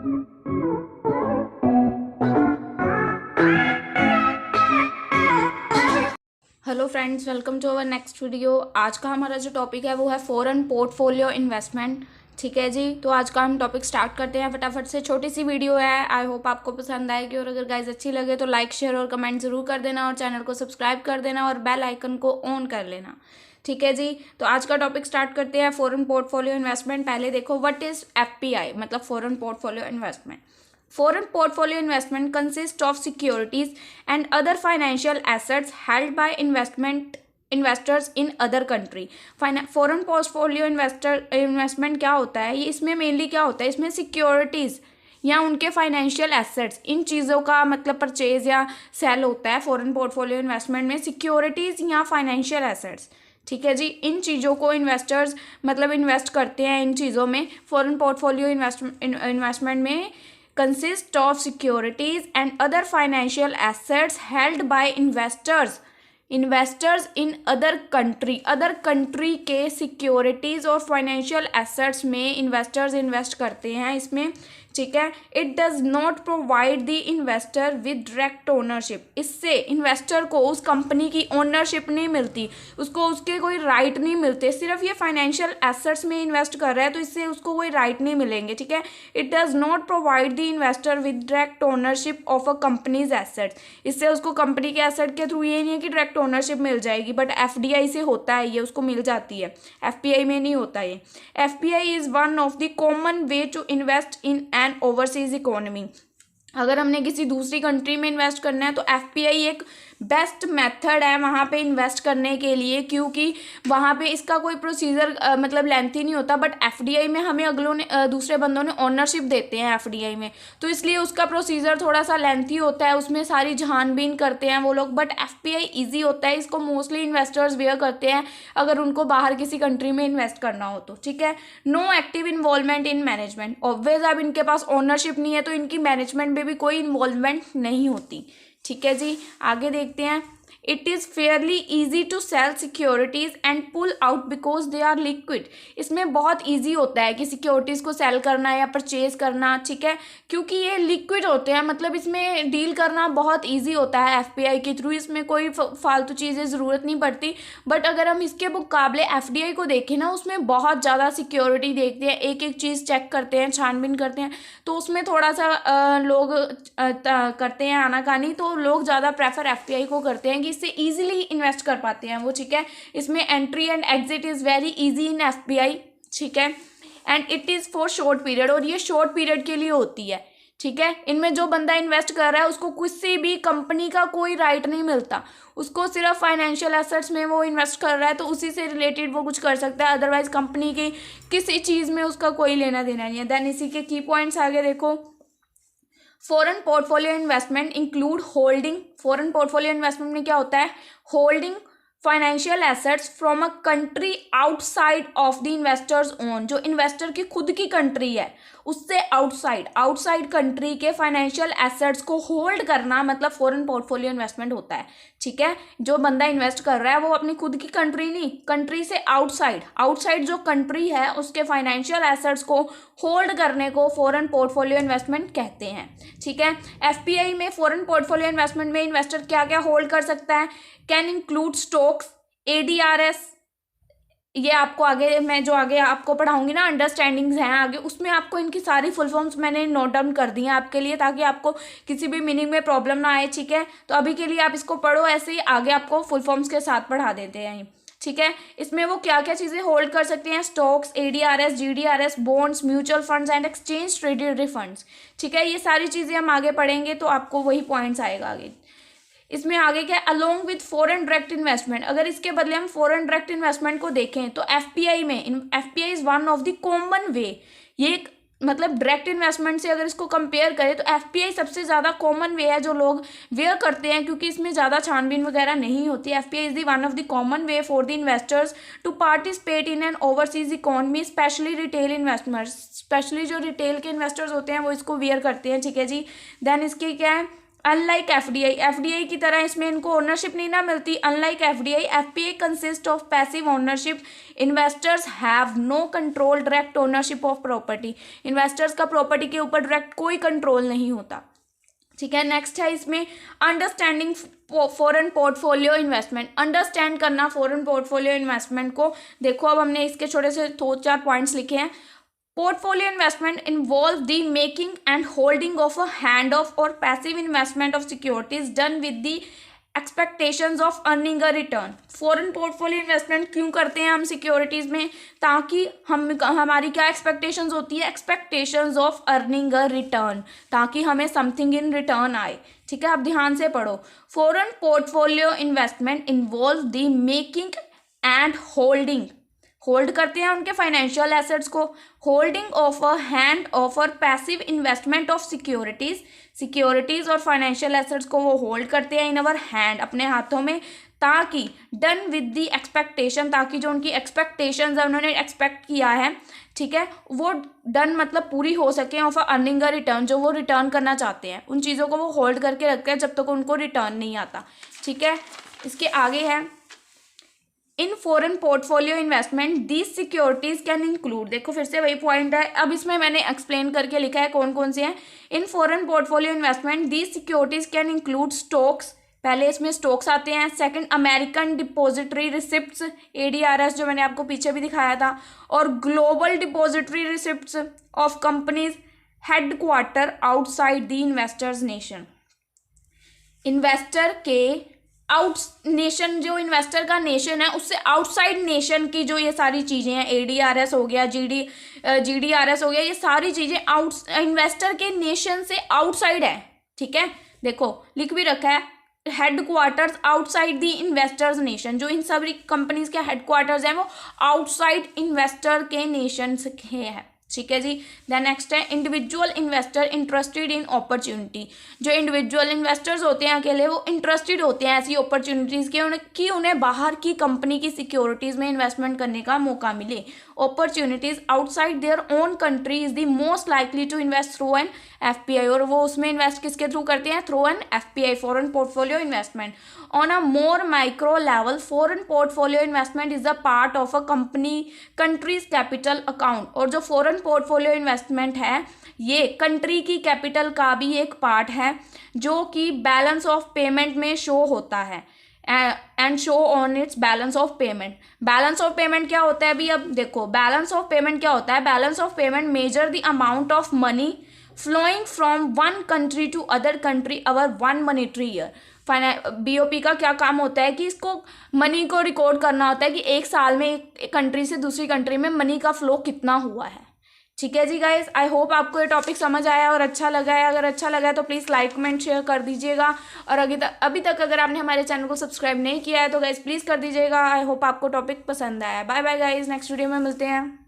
Hello friends, welcome to our next video. आज का हमारा जो टॉपिक है वो है फॉरेन पोर्टफोलियो इन्वेस्टमेंट। ठीक है जी, तो आज का हम टॉपिक स्टार्ट करते हैं फटाफट से। छोटी सी वीडियो है, आई होप आपको पसंद आएगी, और अगर गाइज अच्छी लगे तो लाइक शेयर और कमेंट ज़रूर कर देना, और चैनल को सब्सक्राइब कर देना और बेल आइकन को ऑन कर लेना। ठीक है जी, तो आज का टॉपिक स्टार्ट करते हैं फॉरेन पोर्टफोलियो इन्वेस्टमेंट। पहले देखो व्हाट इज FPI, मतलब foreign portfolio investment. Foreign portfolio investment consists of securities and other financial assets held by investors in other country. Foreign portfolio investment क्या होता है, ये इसमें मेनली क्या होता है, इसमें सिक्योरिटीज़ या उनके फाइनेंशियल एसेट्स, इन चीज़ों का मतलब परचेज या सेल होता है फॉरेन पोर्टफोलियो इन्वेस्टमेंट में। सिक्योरिटीज़ या फाइनेंशियल एसेट्स, ठीक है जी, इन चीज़ों को इन्वेस्टर्स मतलब इन्वेस्ट करते हैं इन चीज़ों में। फॉरेन पोर्टफोलियो इन्वेस्टमेंट में consist of securities and other financial assets held by investors in other country के सिक्योरिटीज़ और फाइनेंशियल एसेट्स में इन्वेस्टर्स इन्वेस्ट करते हैं इसमें। ठीक है, it does not provide the investor with direct ownership. इससे इन्वेस्टर को उस कंपनी की ओनरशिप नहीं मिलती, उसको उसके कोई राइट नहीं मिलते। सिर्फ ये फाइनेंशियल एसेट्स में इन्वेस्ट कर रहा है तो इससे उसको कोई राइट नहीं मिलेंगे। ठीक है, it does not provide the investor with direct ownership of a companies assets. इससे उसको कंपनी के एसेट के थ्रू ये नहीं है कि डायरेक्ट ओनरशिप मिल जाएगी, बट FDI से होता है, ये उसको मिल जाती है, FPI में नहीं होता ये। FPI is one of the common way to invest in an overseas economy. अगर हमने किसी दूसरी कंट्री में इन्वेस्ट करना है तो FPI एक बेस्ट मेथड है वहाँ पे इन्वेस्ट करने के लिए, क्योंकि वहाँ पे इसका कोई प्रोसीजर मतलब लेंथी नहीं होता। बट FDI में हमें अगलों ने दूसरे बंदों ने ओनरशिप देते हैं FDI में, तो इसलिए उसका प्रोसीजर थोड़ा सा लेंथी होता है, उसमें सारी छानबीन करते हैं वो लोग। बट FPI ईजी होता है, इसको मोस्टली इन्वेस्टर्स वेयर करते हैं अगर उनको बाहर किसी कंट्री में इन्वेस्ट करना हो तो। ठीक है, no active involvement in management. Obvious अब इनके पास ओनरशिप नहीं है तो इनकी मैनेजमेंट में भी कोई इन्वॉल्वमेंट नहीं होती। ठीक है जी, आगे देखते हैं। It is fairly easy to sell securities and pull out because they are liquid. इसमें बहुत ईजी होता है कि सिक्योरिटीज़ को सेल करना या परचेज करना। ठीक है, क्योंकि ये लिक्विड होते हैं, मतलब इसमें डील करना बहुत ईजी होता है FPI के थ्रू, इसमें कोई फालतू चीज़ें ज़रूरत नहीं पड़ती। बट अगर हम इसके मुकाबले FDI को देखें ना, उसमें बहुत ज़्यादा सिक्योरिटी देखते हैं, एक एक चीज़ चेक करते हैं, छानबीन करते हैं, तो उसमें थोड़ा सा लोग करते हैं आनाकानी, तो लोग ज़्यादा प्रेफर FPI को करते हैं कि इससे इजीली इन्वेस्ट कर पाते हैं वो। ठीक है, इसमें entry and exit is very easy in FPI। ठीक है, and it is for short period, और ये शॉर्ट पीरियड के लिए होती है। ठीक है, इनमें जो बंदा इन्वेस्ट कर रहा है उसको किसी भी कंपनी का कोई राइट नहीं मिलता, उसको सिर्फ फाइनेंशियल एसेट्स में वो इन्वेस्ट कर रहा है तो उसी से रिलेटेड वो कुछ कर सकता है, अदरवाइज कंपनी की किसी चीज़ में उसका कोई लेना देना नहीं है। देन इसी के की पॉइंट्स आगे देखो। Foreign portfolio investment include holding. Foreign portfolio investment में क्या होता है, holding financial assets from a country outside of the investors own. जो इन्वेस्टर की खुद की कंट्री है उससे आउटसाइड कंट्री के फाइनेंशियल एसेट्स को होल्ड करना मतलब फॉरेन पोर्टफोलियो इन्वेस्टमेंट होता है। ठीक है, जो बंदा इन्वेस्ट कर रहा है वो अपनी खुद की कंट्री नहीं, कंट्री से आउटसाइड जो कंट्री है उसके फाइनेंशियल एसेट्स को होल्ड करने को फॉरेन पोर्टफोलियो इन्वेस्टमेंट कहते हैं। ठीक है, FPI में फॉरेन पोर्टफोलियो इन्वेस्टमेंट में इन्वेस्टर क्या क्या होल्ड कर सकता है, कैन इंक्लूड स्टॉक्स, ADRs, ये आपको आगे मैं जो आगे आपको पढ़ाऊंगी ना, अंडरस्टैंडिंग्स हैं आगे, उसमें आपको इनकी सारी फुल फॉर्म्स मैंने नोट डाउन कर दी हैं आपके लिए, ताकि आपको किसी भी मीनिंग में प्रॉब्लम ना आए। ठीक है, तो अभी के लिए आप इसको पढ़ो, ऐसे ही आगे आपको फुल फॉर्म्स के साथ पढ़ा देते हैं। ठीक है, इसमें वो क्या क्या चीज़ें होल्ड कर सकते हैं, stocks, ADRs, GDRs, bonds, mutual funds and exchange traded funds. ठीक है, ये सारी चीज़ें हम आगे पढ़ेंगे तो आपको वही पॉइंट्स आएगा आगे। इसमें आगे क्या है, along with foreign direct investment. अगर इसके बदले हम फॉरेन डायरेक्ट इन्वेस्टमेंट को देखें तो FPI में FPI is one of the common वे। ये मतलब डायरेक्ट इन्वेस्टमेंट से अगर इसको कंपेयर करें तो FPI सबसे ज़्यादा कॉमन वे है जो लोग वेयर करते हैं, क्योंकि इसमें ज़्यादा छानबीन वगैरह नहीं होती। FPI is the one of the common way for the investors to participate in an overseas economy, especially retail investors. Especially जो रिटेल के इन्वेस्टर्स होते हैं वो इसको वेयर करते हैं। ठीक है जी, देन इसके क्या है, अनलाइक एफडीआई की तरह इसमें इनको ओनरशिप नहीं ना मिलती। Unlike FDI, FPI consist of passive ownership. Investors have no control direct ownership of property. Investors का प्रॉपर्टी के ऊपर डायरेक्ट कोई कंट्रोल नहीं होता। ठीक है, नेक्स्ट है इसमें understanding foreign portfolio investment. Understand करना फॉरेन पोर्टफोलियो इन्वेस्टमेंट को। देखो अब हमने इसके छोटे से 2-4 पॉइंट्स लिखे हैं। Portfolio investment involves the making and holding of a hand-off or passive investment of securities done with the expectations of earning a return. Foreign portfolio investment क्यों करते हैं हम सिक्योरिटीज़ में? ताकि हमारी क्या एक्सपेक्टेशंस होती है? Expectations of earning a return, ताकि हमें समथिंग इन रिटर्न आए। ठीक है, आप ध्यान से पढ़ो। Foreign portfolio investment involve the making and hold करते हैं उनके फाइनेंशियल एसेट्स को। Holding of a hand of और पैसिव इन्वेस्टमेंट ऑफ सिक्योरिटीज और फाइनेंशियल एसेट्स को वो होल्ड करते हैं इन अवर हैंड, अपने हाथों में, ताकि डन विद द एक्सपेक्टेशन, ताकि जो उनकी एक्सपेक्टेशंस है, उन्होंने एक्सपेक्ट किया है, ठीक है, वो डन मतलब पूरी हो सके ऑफ अर्निंग अ रिटर्न, जो वो रिटर्न करना चाहते हैं उन चीज़ों को वो होल्ड करके रखते हैं जब तक उनको रिटर्न नहीं आता। ठीक है, इसके आगे है in foreign portfolio investment these securities can include. देखो फिर से वही पॉइंट है, अब इसमें मैंने एक्सप्लेन करके लिखा है कौन कौन से हैं। In foreign portfolio investment these securities can include stocks, पहले इसमें स्टॉक्स आते हैं। Second, American depository receipts, ADRs जो मैंने आपको पीछे भी दिखाया था, और global depository receipts of companies headquarter outside the investors nation. Investor के आउट नेशन, जो इन्वेस्टर का नेशन है उससे आउटसाइड नेशन की जो ये सारी चीज़ें हैं, ADRs हो गया, GDRs हो गया, ये सारी चीज़ें इन्वेस्टर के नेशन से आउटसाइड है। ठीक है, देखो लिख भी रखा है headquarters outside the investors nation, जो इन सभी कंपनीज के हेडक्वार्टर्स हैं वो आउटसाइड इन्वेस्टर के नेशन के हैं। ठीक है जी। देन नेक्स्ट है individual investor interested in opportunity. जो इंडिविजुअल इन्वेस्टर्स होते हैं अकेले, वो इंटरेस्टेड होते हैं ऐसी अपॉर्चुनिटीज़ के उन्हें बाहर की कंपनी की सिक्योरिटीज़ में इन्वेस्टमेंट करने का मौका मिले। Opportunities outside their own country is the most likely to invest through an FPI, और वो उसमें इन्वेस्ट किसके थ्रू करते हैं? Through an FPI, foreign portfolio investment. On a more micro level, foreign portfolio investment is a part of a country's capital account. और जो foreign portfolio investment है ये कंट्री की कैपिटल का भी एक पार्ट है, जो कि बैलेंस ऑफ पेमेंट में शो होता है and show on it's balance of payment. Balance of payment क्या होता है अभी? अब देखो बैलेंस ऑफ पेमेंट क्या होता है। Balance of payment measure the amount of money flowing from one country to other country our one monetary year. BOP का क्या काम होता है कि इसको मनी को रिकॉर्ड करना होता है कि एक साल में एक कंट्री से दूसरी कंट्री में मनी का फ्लो कितना हुआ है। ठीक है जी गाइस, आई होप आपको ये टॉपिक समझ आया और अच्छा लगा है। अगर अच्छा लगा है तो प्लीज़ लाइक कमेंट शेयर कर दीजिएगा, और अभी तक अगर आपने हमारे चैनल को सब्सक्राइब नहीं किया है तो गाइस प्लीज़ कर दीजिएगा। आई होप आपको टॉपिक पसंद आया। Bye bye guys, next video में मिलते हैं।